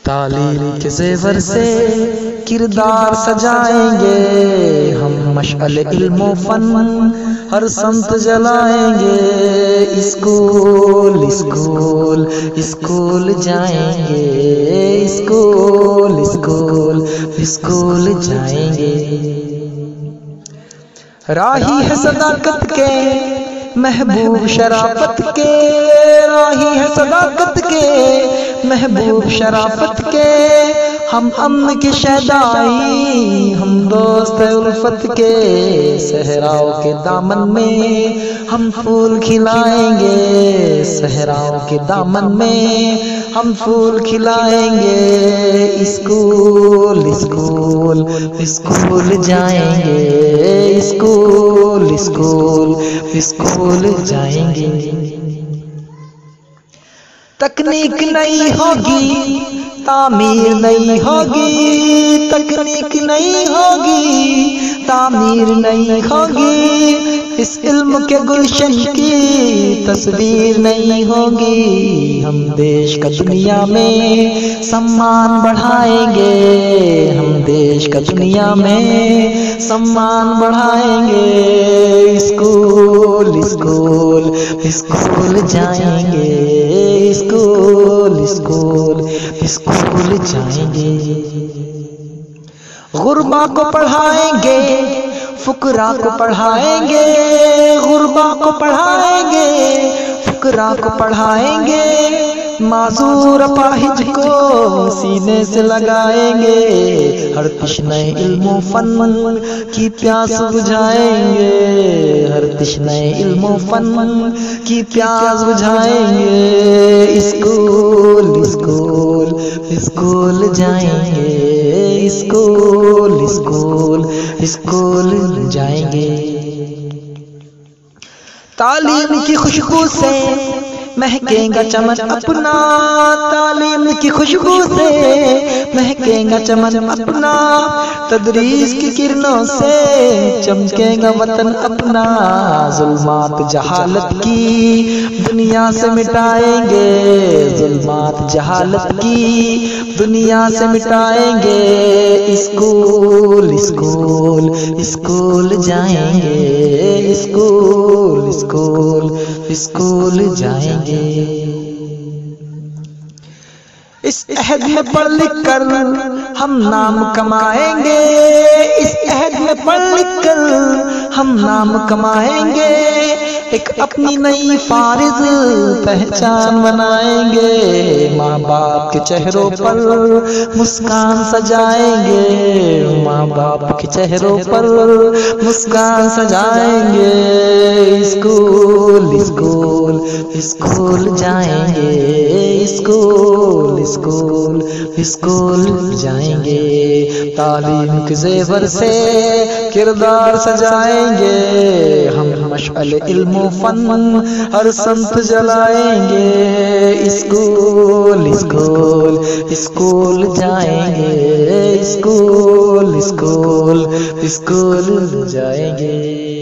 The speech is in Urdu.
تعلیم کے زیور سے کردار سجائیں گے ہم، مشعل علم و فن ہر سمت جلائیں گے، اسکول اسکول اسکول جائیں گے، اسکول اسکول اسکول جائیں گے۔ راہی ہے صداقت کے محبوب شرافت کے، راہی ہے صداقت کے محبوب شرافت کے، ہم امن کے شہدائی، ہم دوست الفت کے، صحراؤں کے دامن میں ہم پھول کھلائیں گے، صحراؤں کے دامن میں ہم پھول کھلائیں گے، اسکول اسکول اسکول جائیں گے، اسکول اسکول اسکول جائیں گے۔ تکنیک نہیں ہوگی تعمیر نہیں ہوگی، تکنیک نہیں ہوگی تعمیر نہیں ہوگی، اس علم کے گلشن کی تصویر نہیں ہوگی، ہم دیش کا دنیا میں سمان بڑھائیں گے، ہم دیش کا دنیا میں سمان بڑھائیں گے، اسکول اسکول اسکول جائیں گے، اسکول اسکول اسکول جائیں گے۔ غربا کو پڑھائیں گے، فقراء کو پڑھائیں گے، غربا کو پڑھائیں گے، فقراء کو پڑھائیں گے، معذور اپاہج کو سینے سے لگائیں گے، ہر تشنہ علم و فن کی پیاس بجھائیں گے، ہر تشنہ علم و فن کی پیاس بجھائیں گے، اسکول اسکول اسکول جائیں گے، اسکول اسکول اسکول جائیں گے۔ تعلیم کی خوشبو سے مہکیں گا چمن اپنا، تعلیم کی خوشبو سے مہکیں گا چمن اپنا، تدریس کی کرنوں سے چمکے گا وطن اپنا، ظلمات جہالت کی دنیا سے مٹائیں گے، ظلمات جہالت کی دنیا سے مٹائیں گے، اسکول اسکول اسکول جائیں گے، اسکول اسکول اسکول جائیں گے۔ اس عہد میں پڑھ لکھ کر ہم نام کمائیں گے، اس عہد میں پڑھ لکھ کر ہم نام کمائیں گے، ایک اپنی نئی فارض پہچان بنائیں گے، ماں باپ کے چہروں پر مسکان سجائیں گے، ماں باپ کے چہروں پر مسکان سجائیں گے، اسکول اسکول اسکول جائیں گے، اسکول اسکول اسکول جائیں گے، تعلیم کے زیور سے کردار سجائیں گے ہم، مشعل علم و فن ہر سمت جلائیں گے، اسکول اسکول اسکول جائیں گے، اسکول اسکول اسکول جائیں گے۔